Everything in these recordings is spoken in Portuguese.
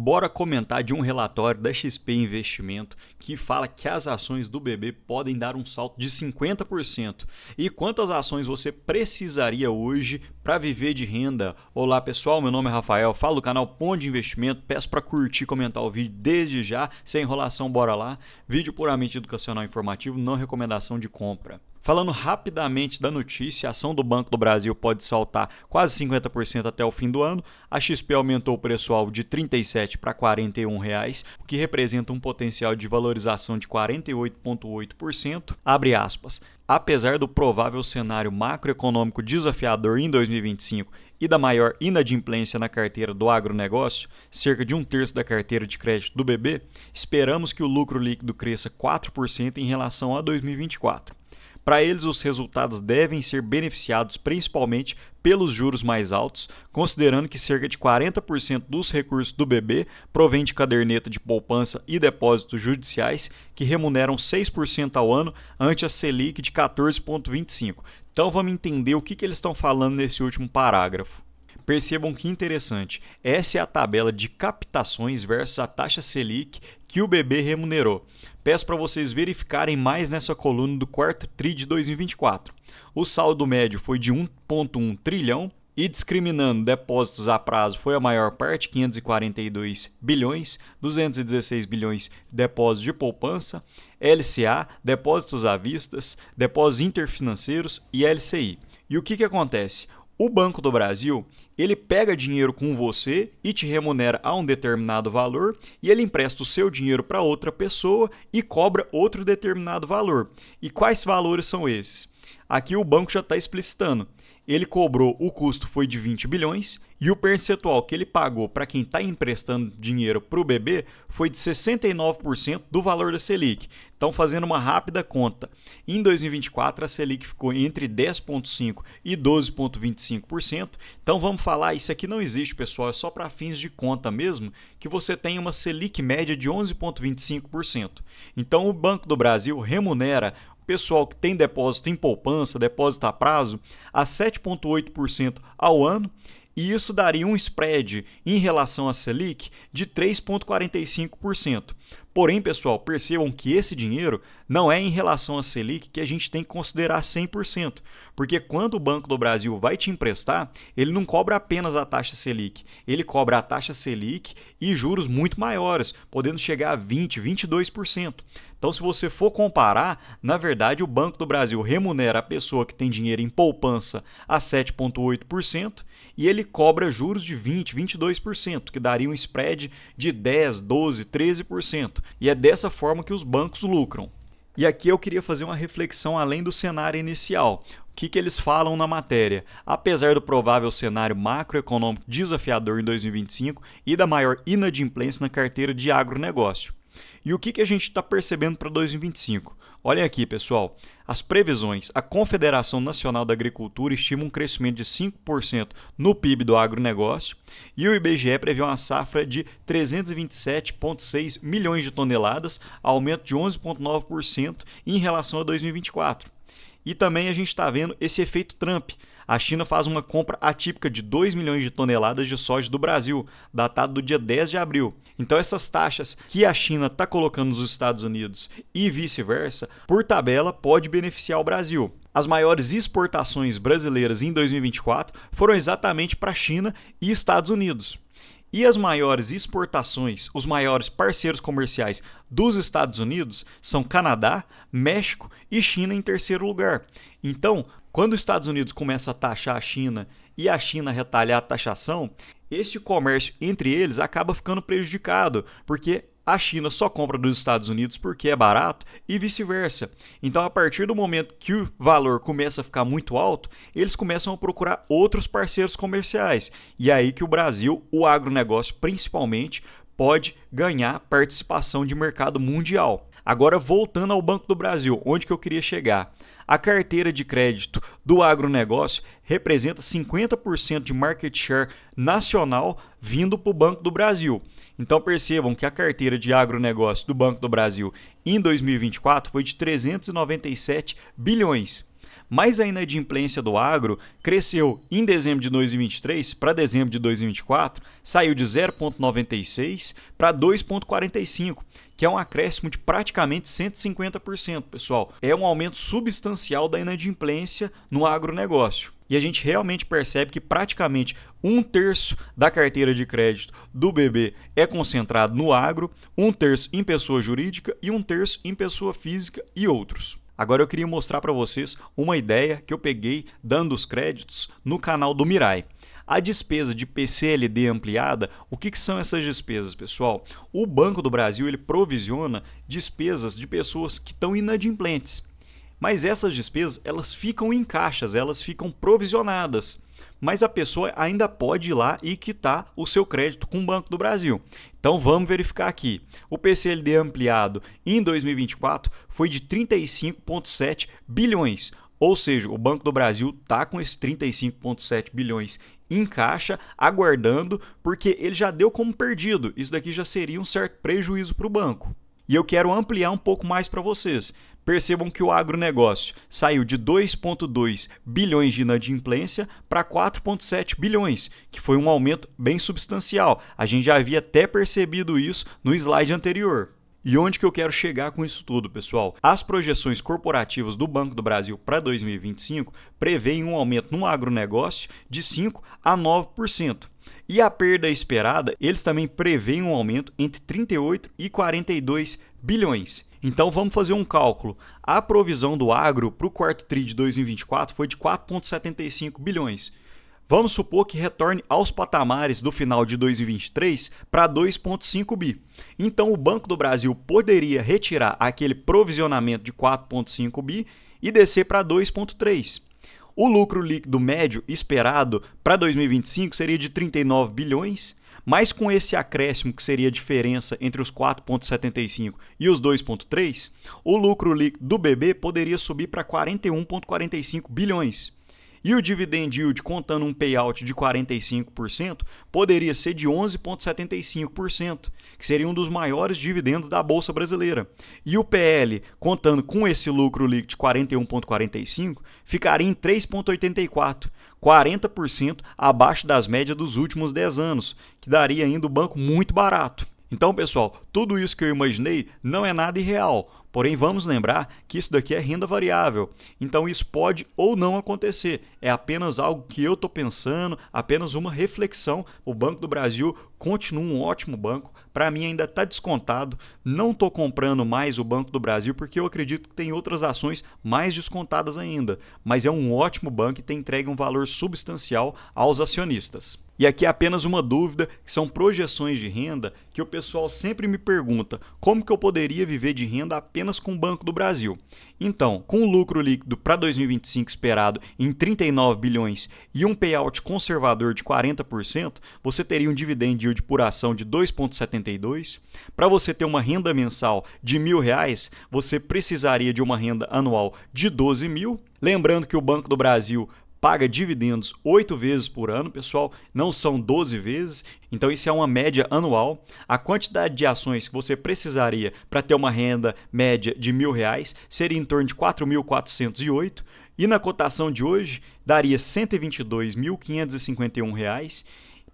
Bora comentar de um relatório da XP Investimento que fala que as ações do BB podem dar um salto de 50%. E quantas ações você precisaria hoje para viver de renda? Olá pessoal, meu nome é Rafael, falo do canal Ponto de Investimento, peço para curtir e comentar o vídeo desde já, sem enrolação, bora lá. Vídeo puramente educacional e informativo, não recomendação de compra. Falando rapidamente da notícia, a ação do Banco do Brasil pode saltar quase 50% até o fim do ano. A XP aumentou o preço-alvo de R$ 37 para R$ 41, o que representa um potencial de valorização de 48,8%. Abre aspas. Apesar do provável cenário macroeconômico desafiador em 2025 e da maior inadimplência na carteira do agronegócio, cerca de um terço da carteira de crédito do BB, esperamos que o lucro líquido cresça 4% em relação a 2024. Para eles, os resultados devem ser beneficiados principalmente pelos juros mais altos, considerando que cerca de 40% dos recursos do BB provém de caderneta de poupança e depósitos judiciais, que remuneram 6% ao ano ante a Selic de 14,25%. Então vamos entender o que eles estão falando nesse último parágrafo. Percebam que interessante, essa é a tabela de captações versus a taxa Selic que o BB remunerou. Peço para vocês verificarem mais nessa coluna do quarto TRI de 2024. O saldo médio foi de 1,1 trilhão e discriminando depósitos a prazo foi a maior parte, 542 bilhões, 216 bilhões depósitos de poupança, LCA, depósitos à vista, depósitos interfinanceiros e LCI. E o que acontece? O Banco do Brasil, ele pega dinheiro com você e te remunera a um determinado valor e ele empresta o seu dinheiro para outra pessoa e cobra outro determinado valor. E quais valores são esses? Aqui o banco já está explicitando. Ele cobrou, o custo foi de 20 bilhões e o percentual que ele pagou para quem está emprestando dinheiro para o BB foi de 69% do valor da Selic. Então, fazendo uma rápida conta, em 2024 a Selic ficou entre 10,5% e 12,25%. Então, vamos falar, isso aqui não existe, pessoal, é só para fins de conta mesmo, que você tem uma Selic média de 11,25%. Então, o Banco do Brasil remunera pessoal que tem depósito em poupança, depósito a prazo, a 7,8% ao ano, e isso daria um spread em relação à Selic de 3,45%. Porém, pessoal, percebam que esse dinheiro não é em relação à Selic que a gente tem que considerar 100%, porque quando o Banco do Brasil vai te emprestar, ele não cobra apenas a taxa Selic, ele cobra a taxa Selic e juros muito maiores, podendo chegar a 20%, 22%. Então, se você for comparar, na verdade, o Banco do Brasil remunera a pessoa que tem dinheiro em poupança a 7,8% e ele cobra juros de 20%, 22%, que daria um spread de 10%, 12%, 13%. E é dessa forma que os bancos lucram. E aqui eu queria fazer uma reflexão além do cenário inicial. O que eles falam na matéria? Apesar do provável cenário macroeconômico desafiador em 2025 e da maior inadimplência na carteira de agronegócio. E o que a gente está percebendo para 2025? Olhem aqui, pessoal. As previsões. A Confederação Nacional da Agricultura estima um crescimento de 5% no PIB do agronegócio e o IBGE prevê uma safra de 327,6 milhões de toneladas, aumento de 11,9% em relação a 2024. E também a gente está vendo esse efeito Trump. A China faz uma compra atípica de 2 milhões de toneladas de soja do Brasil, datado do dia 10 de abril. Então essas taxas que a China está colocando nos Estados Unidos e vice-versa, por tabela, pode beneficiar o Brasil. As maiores exportações brasileiras em 2024 foram exatamente para a China e Estados Unidos. E as maiores exportações, os maiores parceiros comerciais dos Estados Unidos são Canadá, México e China em terceiro lugar. Então, quando os Estados Unidos começa a taxar a China e a China retalhar a taxação, este comércio entre eles acaba ficando prejudicado, porque a China só compra dos Estados Unidos porque é barato e vice-versa. Então, a partir do momento que o valor começa a ficar muito alto, eles começam a procurar outros parceiros comerciais. E é aí que o Brasil, o agronegócio principalmente, pode ganhar participação de mercado mundial. Agora, voltando ao Banco do Brasil, onde que eu queria chegar? A carteira de crédito do agronegócio representa 50% de market share nacional vindo para o Banco do Brasil. Então percebam que a carteira de agronegócio do Banco do Brasil em 2024 foi de 397 bilhões. Mas a inadimplência do agro cresceu em dezembro de 2023 para dezembro de 2024, saiu de 0,96 para 2,45, que é um acréscimo de praticamente 150%, pessoal. É um aumento substancial da inadimplência no agronegócio. E a gente realmente percebe que praticamente 1/3 da carteira de crédito do BB é concentrado no agro, 1/3 em pessoa jurídica e 1/3 em pessoa física e outros. Agora eu queria mostrar para vocês uma ideia que eu peguei dando os créditos no canal do Mirai. A despesa de PCLD ampliada, o que são essas despesas, pessoal? O Banco do Brasil ele provisiona despesas de pessoas que estão inadimplentes. Mas essas despesas elas ficam em caixas, elas ficam provisionadas. Mas a pessoa ainda pode ir lá e quitar o seu crédito com o Banco do Brasil. Então vamos verificar aqui. O PCLD ampliado em 2024 foi de 35,7 bilhões. Ou seja, o Banco do Brasil está com esses 35,7 bilhões em caixa, aguardando, porque ele já deu como perdido. Isso daqui já seria um certo prejuízo para o banco. E eu quero ampliar um pouco mais para vocês. Percebam que o agronegócio saiu de 2,2 bilhões de inadimplência para 4,7 bilhões, que foi um aumento bem substancial. A gente já havia até percebido isso no slide anterior. E onde que eu quero chegar com isso tudo, pessoal? As projeções corporativas do Banco do Brasil para 2025 prevêem um aumento no agronegócio de 5% a 9%. E a perda esperada, eles também preveem um aumento entre 38 e 42 bilhões. Então vamos fazer um cálculo. A provisão do agro para o quarto TRI de 2024 foi de 4,75 bilhões. Vamos supor que retorne aos patamares do final de 2023 para 2,5 bi. Então o Banco do Brasil poderia retirar aquele provisionamento de 4,5 bi e descer para 2,3. O lucro líquido médio esperado para 2025 seria de 39 bilhões, mas com esse acréscimo que seria a diferença entre os 4,75 e os 2,3, o lucro líquido do BB poderia subir para 41,45 bilhões. E o dividend yield, contando um payout de 45%, poderia ser de 11,75%, que seria um dos maiores dividendos da Bolsa Brasileira. E o PL, contando com esse lucro líquido de 41,45%, ficaria em 3,84%, 40% abaixo das médias dos últimos 10 anos, que daria ainda o banco muito barato. Então, pessoal, tudo isso que eu imaginei não é nada irreal, porém vamos lembrar que isso daqui é renda variável, então isso pode ou não acontecer, é apenas algo que eu estou pensando, apenas uma reflexão. O Banco do Brasil continua um ótimo banco, para mim ainda está descontado, não estou comprando mais o Banco do Brasil porque eu acredito que tem outras ações mais descontadas ainda, mas é um ótimo banco e tem entregue um valor substancial aos acionistas. E aqui é apenas uma dúvida, que são projeções de renda, que o pessoal sempre me pergunta como que eu poderia viver de renda apenas com o Banco do Brasil. Então, com o lucro líquido para 2025 esperado em 39 bilhões e um payout conservador de 40%, você teria um dividend yield por ação de 2,72. Para você ter uma renda mensal de R$1.000, você precisaria de uma renda anual de 12 mil. Lembrando que o Banco do Brasil paga dividendos 8 vezes por ano, pessoal, não são 12 vezes, então isso é uma média anual. A quantidade de ações que você precisaria para ter uma renda média de R$1.000 seria em torno de 4.408 e na cotação de hoje daria R$ 122.551.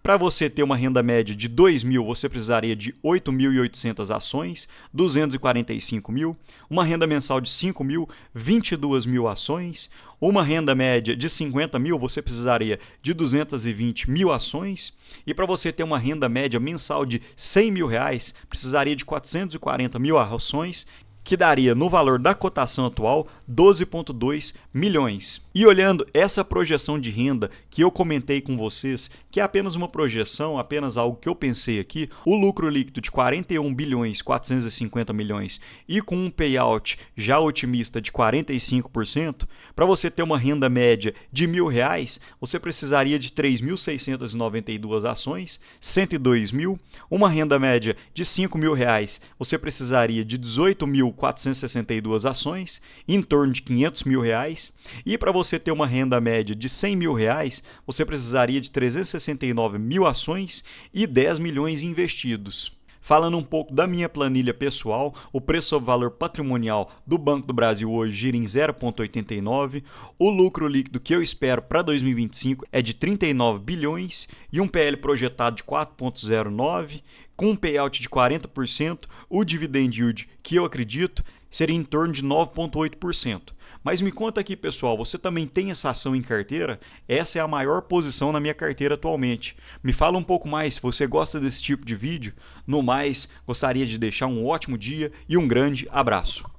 Para você ter uma renda média de 2.000, você precisaria de 8.800 ações, 245 mil. Uma renda mensal de 5.000, 22 mil ações. Uma renda média de 50 mil, você precisaria de 220 mil ações. E para você ter uma renda média mensal de R$100.000, precisaria de 440 mil ações, que daria, no valor da cotação atual, 12,2 milhões. E olhando essa projeção de renda que eu comentei com vocês, que é apenas uma projeção, apenas algo que eu pensei aqui, o lucro líquido de 41 bilhões 450 milhões e com um payout já otimista de 45%, para você ter uma renda média de R$1.000, você precisaria de 3.692 ações, 102 mil. Uma renda média de R$5.000, você precisaria de 18.462 ações, em torno de R$500.000. E para você ter uma renda média de R$100.000, você precisaria de 369 mil ações e 10 milhões investidos. Falando um pouco da minha planilha pessoal, o preço sobre valor patrimonial do Banco do Brasil hoje gira em 0,89. O lucro líquido que eu espero para 2025 é de 39 bilhões e um PL projetado de 4,09, com um payout de 40%. O dividend yield que eu acredito seria em torno de 9,8%. Mas me conta aqui, pessoal, você também tem essa ação em carteira? Essa é a maior posição na minha carteira atualmente. Me fala um pouco mais se você gosta desse tipo de vídeo. No mais, gostaria de deixar um ótimo dia e um grande abraço.